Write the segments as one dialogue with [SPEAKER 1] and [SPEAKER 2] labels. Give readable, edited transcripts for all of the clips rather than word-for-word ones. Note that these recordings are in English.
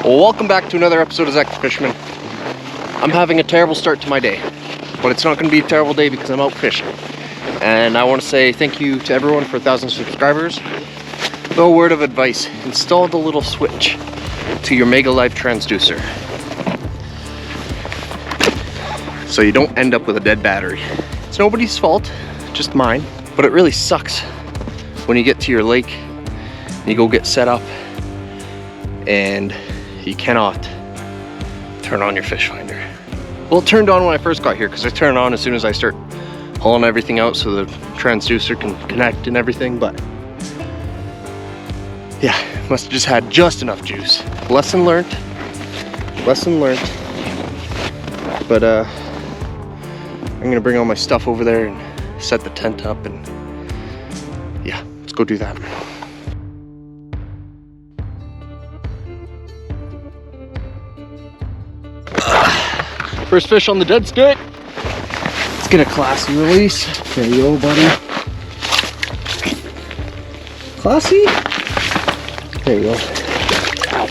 [SPEAKER 1] Well, welcome back to another episode of Zach the Fisherman. I'm having a terrible start to my day, but it's not going to be a terrible day because I'm out fishing. And I want to say thank you to everyone for 1,000 subscribers. No word of advice: install the little switch to your Mega Live transducer so you don't end up with a dead battery. It's nobody's fault, just mine. But it really sucks when you get to your lake and you go get set up and you cannot turn on your fish finder. Well, it turned on when I first got here because I turn it on as soon as I start hauling everything out so the transducer can connect and everything, but yeah, must have just had just enough juice. Lesson learned. But I'm gonna bring all my stuff over there and set the tent up, and yeah, let's go do that. First fish on the dead stick. Let's get a classy release. There you go, buddy. Classy? There you go. Ow.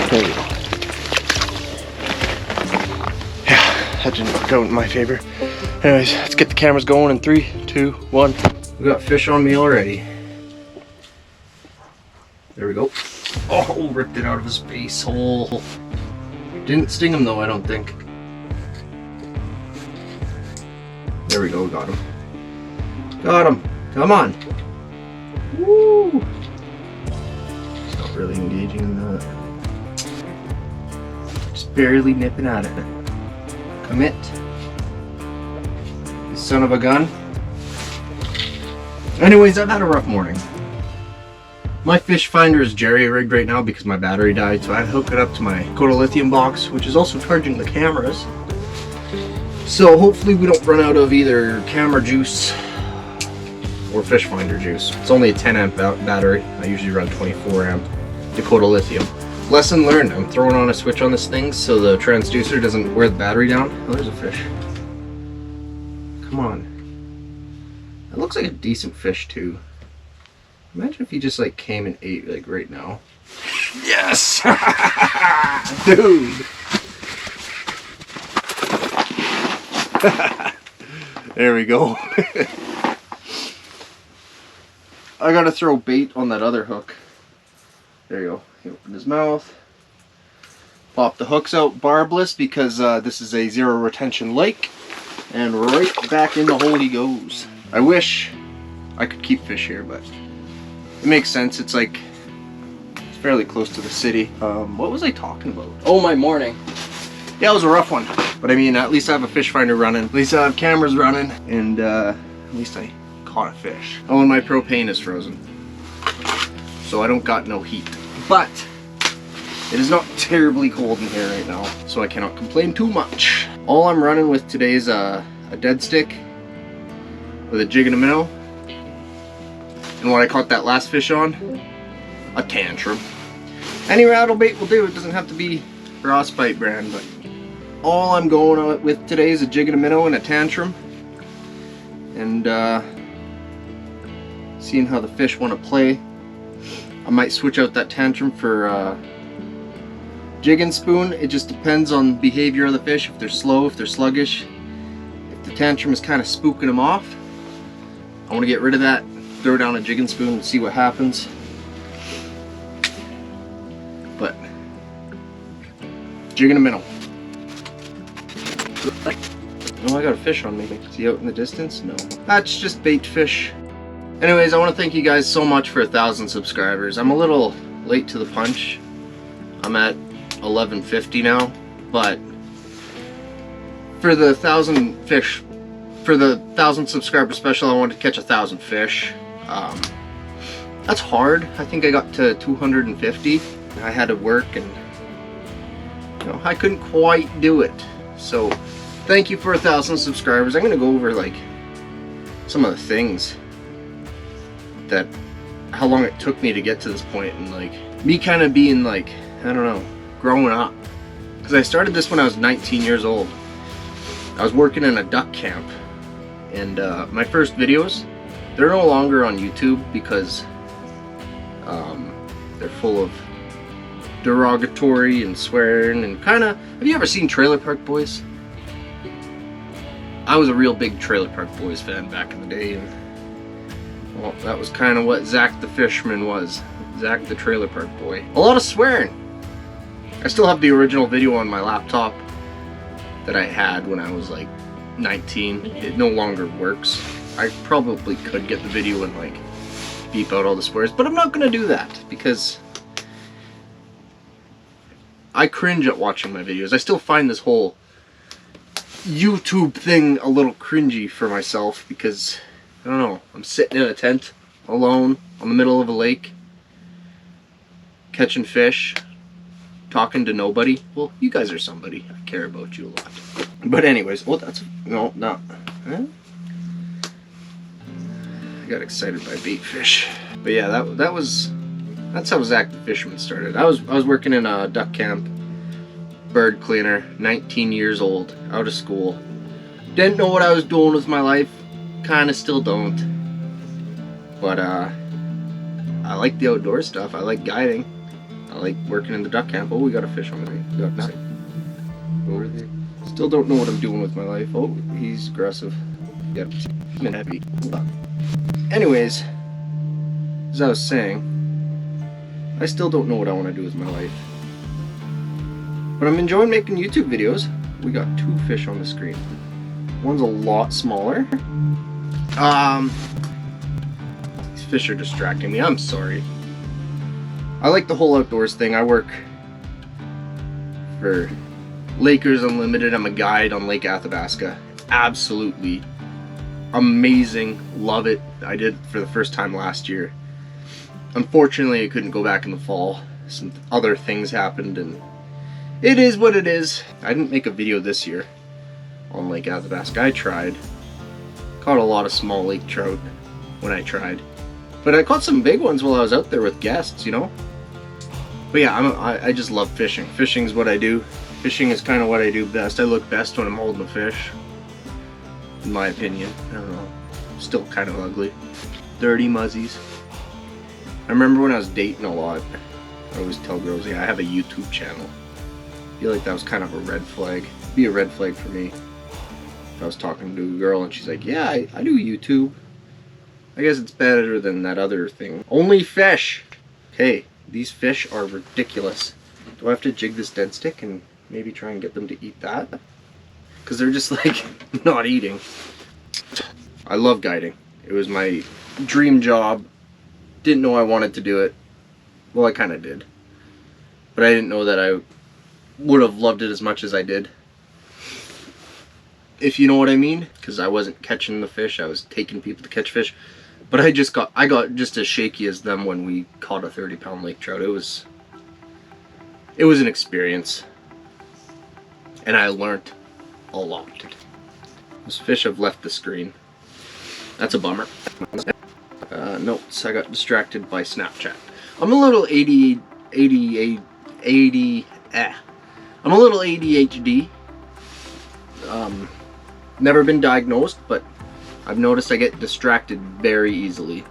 [SPEAKER 1] There you go. Yeah, that didn't work out in my favor. Anyways, let's get the cameras going in 3, 2, 1. We got fish on me already. There we go. Oh, ripped it out of his face hole. Didn't sting him though, I don't think. There we go, got him. Got him. Come on. Woo! He's not really engaging in that. Just barely nipping at it. Commit. You son of a gun. Anyways, I've had a rough morning. My fish finder is jerry-rigged right now because my battery died, so I had to hook it up to my Dakota Lithium box, which is also charging the cameras. So hopefully we don't run out of either camera juice or fish finder juice. It's only a 10 amp battery. I usually run 24 amp Dakota Lithium. Lesson learned, I'm throwing on a switch on this thing so the transducer doesn't wear the battery down. Oh, there's a fish. Come on. That looks like a decent fish too. Imagine if he just like came and ate like right now. Yes! Dude! There we go. I gotta throw bait on that other hook. There you go. He opened his mouth. Pop the hooks out barbless because this is a zero retention lake. And right back in the hole he goes. I wish I could keep fish here, but it makes sense. It's like, it's fairly close to the city. What was I talking about? Oh, my morning. Yeah, it was a rough one. But I mean, at least I have a fish finder running. At least I have cameras running. And at least I caught a fish. Oh, and my propane is frozen. So I don't got no heat. But it is not terribly cold in here right now, so I cannot complain too much. All I'm running with today is a dead stick with a jig and a minnow. And what I caught that last fish on, a tantrum. Any rattle bait will do. It doesn't have to be Frostbite brand, but all I'm going with today is a jig and a minnow and a tantrum. And seeing how the fish want to play, I might switch out that tantrum for jig and spoon. It just depends on the behavior of the fish. If they're slow, if they're sluggish. If the tantrum is kind of spooking them off, I want to get rid of that. Throw down a jig and spoon and see what happens. But jig and a minnow. Oh, I got a fish on me. Is he out in the distance? No. That's just bait fish. Anyways, I want to thank you guys so much for 1,000 subscribers. I'm a little late to the punch. I'm at 1150 now, but for the 1,000 fish, for the 1,000 subscriber special, I wanted to catch 1,000 fish. That's hard. I think I got to 250. I had to work and you know, I couldn't quite do it. So thank you for 1,000 subscribers. I'm gonna go over like some of the things that, how long it took me to get to this point, and like me kind of being like, I don't know, growing up. Because I started this when I was 19 years old. I was working in a duck camp, and my first videos, they're no longer on YouTube because they're full of derogatory and swearing and kind of... Have you ever seen Trailer Park Boys? I was a real big Trailer Park Boys fan back in the day, and well, that was kind of what Zach the Fishman was. Zach the Trailer Park Boy. A lot of swearing. I still have the original video on my laptop that I had when I was like 19. It no longer works. I probably could get the video and like beep out all the swears, but I'm not gonna do that because I cringe at watching my videos. I still find this whole YouTube thing a little cringy for myself because, I don't know, I'm sitting in a tent alone on the middle of a lake catching fish, talking to nobody. Well, you guys are somebody. I care about you a lot. But anyways, well, that's... No, not... Huh? I got excited by bait fish. But yeah, that's how Zach the Fisherman started. I was working in a duck camp, bird cleaner, 19 years old, out of school. Didn't know what I was doing with my life. Kinda still don't. But I like the outdoor stuff. I like guiding. I like working in the duck camp. Oh, we got a fish on the way. Over there. Still don't know what I'm doing with my life. Oh, he's aggressive. Yep. Heavy. Anyways, as I was saying, I still don't know what I want to do with my life. But I'm enjoying making YouTube videos. We got 2 fish on the screen. One's a lot smaller. These fish are distracting me. I'm sorry. I like the whole outdoors thing. I work for Lakers Unlimited. I'm a guide on Lake Athabasca. Absolutely amazing. Love it. I did it for the first time last year. Unfortunately, I couldn't go back in the fall. Some other things happened and it is what it is. I didn't make a video this year on Lake Athabasca. I tried. Caught a lot of small lake trout when I tried. But I caught some big ones while I was out there with guests, you know? But yeah, I just love fishing. Fishing's what I do. Fishing is kind of what I do best. I look best when I'm holding a fish. In my opinion. I don't know. Still kind of ugly. Dirty muzzies. I remember when I was dating a lot, I always tell girls, yeah, I have a YouTube channel. I feel like that was kind of a red flag. It'd be a red flag for me if I was talking to a girl and she's like, yeah, I do YouTube. I guess it's better than that other thing. Only fish! Okay, these fish are ridiculous. Do I have to jig this dead stick and maybe try and get them to eat that? Because they're just like not eating. I love guiding. It was my dream job. Didn't know I wanted to do it. Well, I kind of did. But I didn't know that I would have loved it as much as I did. If you know what I mean. Because I wasn't catching the fish. I was taking people to catch fish. But I got just as shaky as them when we caught a 30-pound lake trout. It was an experience. And I learned a lot. Those fish have left the screen. That's a bummer. Notes. I got distracted by Snapchat. I'm a little I'm a little ADHD. Never been diagnosed, but I've noticed I get distracted very easily.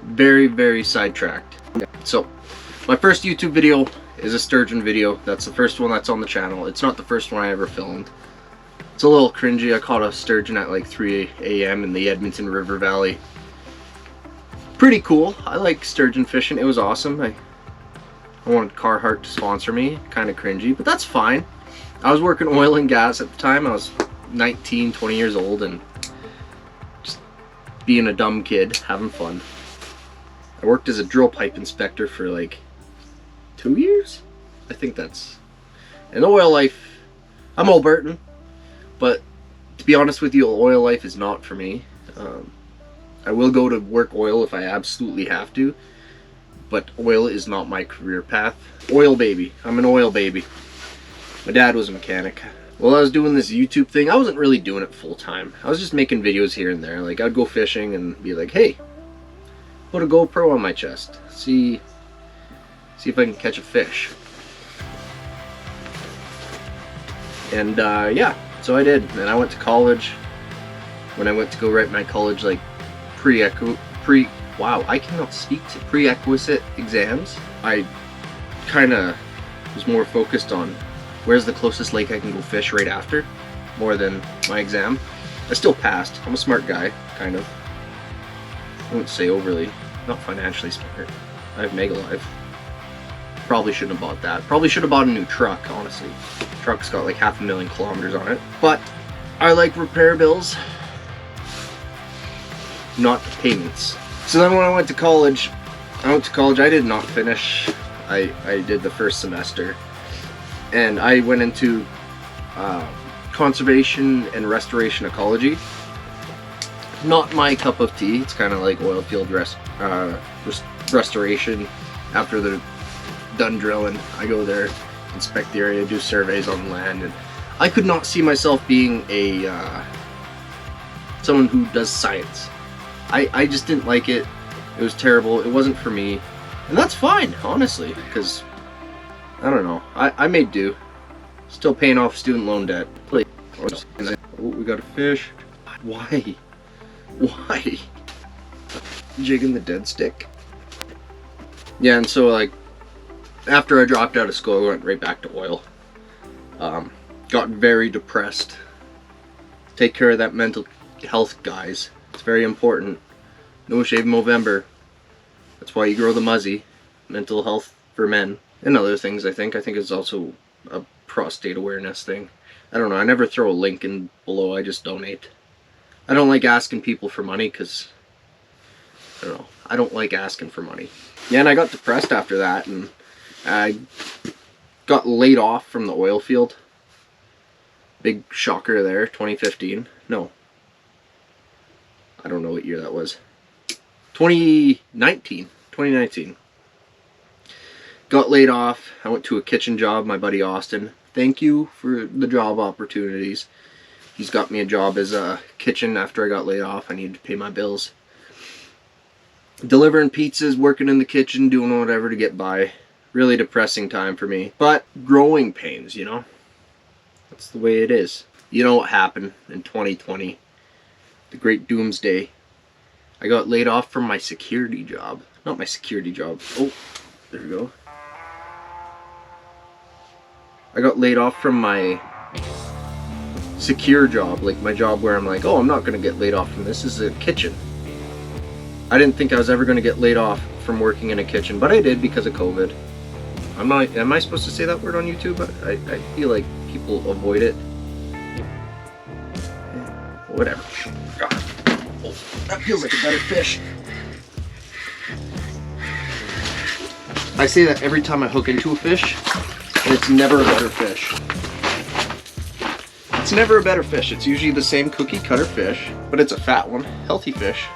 [SPEAKER 1] Very, very sidetracked. So, my first YouTube video is a sturgeon video. That's the first one that's on the channel. It's not the first one I ever filmed. It's a little cringy. I caught a sturgeon at like 3 a.m. in the Edmonton River Valley. Pretty cool. I like sturgeon fishing. It was awesome. I wanted Carhartt to sponsor me. Kind of cringy, but that's fine. I was working oil and gas at the time. I was 19, 20 years old and just being a dumb kid, having fun. I worked as a drill pipe inspector for like 2 years? I think that's... In the oil life, I'm Albertan, but to be honest with you, oil life is not for me. I will go to work oil if I absolutely have to, but oil is not my career path. Oil baby. I'm an oil baby. My dad was a mechanic. While I was doing this YouTube thing, I wasn't really doing it full time. I was just making videos here and there. Like, I'd go fishing and be like, hey, put a GoPro on my chest. See if I can catch a fish. And yeah, so I did. And I went to college. When I went to go write my college, like, wow, I cannot speak to prerequisite exams. I kind of was more focused on where's the closest lake I can go fish right after, more than my exam. I still passed. I'm a smart guy, kind of. I wouldn't say overly, not financially smart. I have Mega Life. Probably shouldn't have bought that. Probably should have bought a new truck, honestly. Truck's got like 500,000 kilometers on it. But I like repair bills, not payments. So then when I went to college, I did not finish. I did the first semester. And I went into conservation and restoration ecology. Not my cup of tea. It's kind of like oil field restoration. After they're done drilling, I go there, inspect the area, do surveys on land, and I could not see myself being a someone who does science. I just didn't like it. It was terrible. It wasn't for me, and that's fine, honestly, because I don't know. I made do. Still paying off student loan debt. Oh, we got a fish. Why? Why? Jigging the dead stick. Yeah, and so like after I dropped out of school, I went right back to oil. Got very depressed. Take care of that mental health, guys. It's very important. No shave Movember. That's why you grow the muzzy. Mental health for men. And other things, I think. I think it's also a prostate awareness thing. I don't know. I never throw a link in below. I just donate. I don't like asking people for money because, I don't know. I don't like asking for money. Yeah, and I got depressed after that, and I got laid off from the oil field. Big shocker there, 2015. No. I don't know what year that was. 2019. Got laid off. I went to a kitchen job, my buddy Austin. Thank you for the job opportunities. He's got me a job as a kitchen after I got laid off. I needed to pay my bills. Delivering pizzas, working in the kitchen, doing whatever to get by. Really depressing time for me. But growing pains, you know? That's the way it is. You know what happened in 2020? The great doomsday. I got laid off from my security job. Not my security job. Oh, there we go. I got laid off from my secure job. Like my job where I'm like, oh, I'm not going to get laid off from this. This is a kitchen. I didn't think I was ever going to get laid off from working in a kitchen, but I did because of COVID. Am I supposed to say that word on YouTube? I feel like people avoid it. Whatever. God. Oh, that feels like a better fish. I say that every time I hook into a fish, and it's never a better fish. It's never a better fish. It's usually the same cookie cutter fish, but it's a fat one, healthy fish.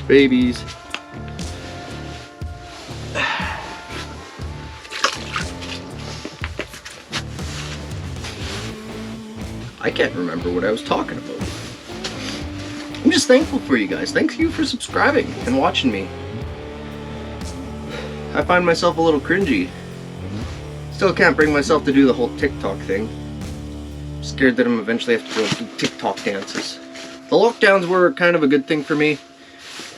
[SPEAKER 1] Babies. I can't remember what I was talking about. I'm just thankful for you guys. Thank you for subscribing and watching me. I find myself a little cringy. Still can't bring myself to do the whole TikTok thing. I'm scared that I'm eventually have to go do TikTok dances. The lockdowns were kind of a good thing for me.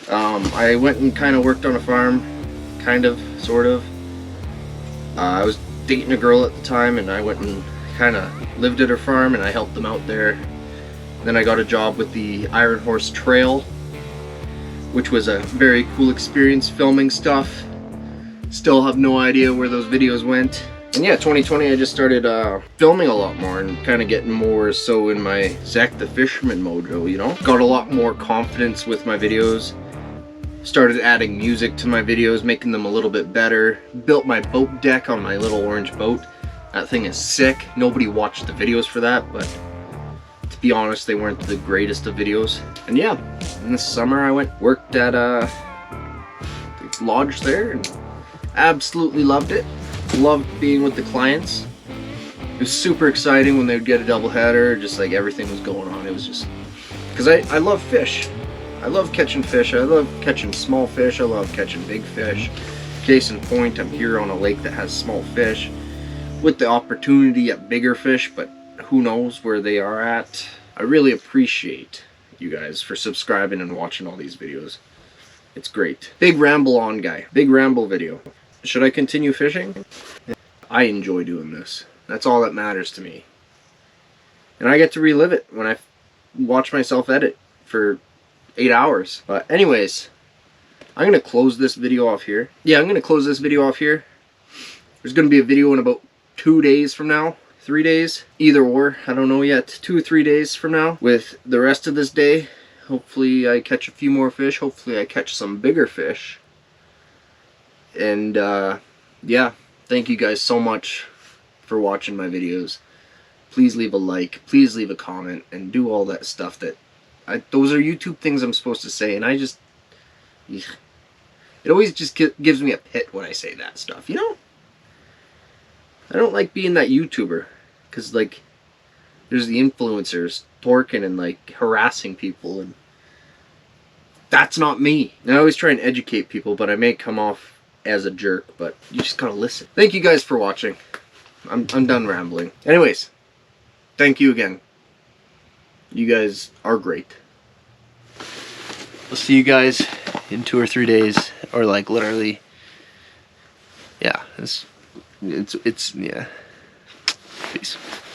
[SPEAKER 1] I went and kind of worked on a farm. Kind of, sort of. I was dating a girl at the time, and I went and kind of lived at her farm, and I helped them out there. Then I got a job with the Iron Horse Trail, which was a very cool experience filming stuff. Still have no idea where those videos went. And yeah, 2020 I just started filming a lot more and kind of getting more so in my Zach the Fisherman mojo, you know? Got a lot more confidence with my videos. Started adding music to my videos, making them a little bit better. Built my boat deck on my little orange boat. That thing is sick. Nobody watched the videos for that, but to be honest, they weren't the greatest of videos. And yeah, in the summer I worked at the lodge there and absolutely loved it. Loved being with the clients. It was super exciting when they would get a double header, just like everything was going on. It was just, because I love fish. I love catching fish. I love catching small fish. I love catching big fish. Case in point, I'm here on a lake that has small fish with the opportunity at bigger fish, but who knows where they are at. I really appreciate you guys for subscribing and watching all these videos. It's great. Big ramble on guy. Big ramble video. Should I continue fishing? I enjoy doing this. That's all that matters to me. And I get to relive it when I watch myself edit for 8 hours. But anyways, I'm going to close this video off here. Yeah, I'm going to close this video off here. There's going to be a video in about 2 days from now. 3 days. Either or. I don't know yet. 2 or 3 days from now. With the rest of this day. Hopefully I catch a few more fish. Hopefully I catch some bigger fish. And yeah, thank you guys so much for watching my videos. Please leave a like, please leave a comment, and do all that stuff that those are YouTube things I'm supposed to say, and I just, it always just gives me a pit when I say that stuff, you know? I don't like being that YouTuber, because like, there's the influencers torquing and like harassing people, and that's not me. And I always try and educate people, but I may come off as a jerk, but you just gotta listen. Thank you guys for watching. I'm done rambling. Anyways, thank you again. You guys are great. I'll see you guys in 2 or 3 days, or like literally. Yeah, it's yeah. Peace.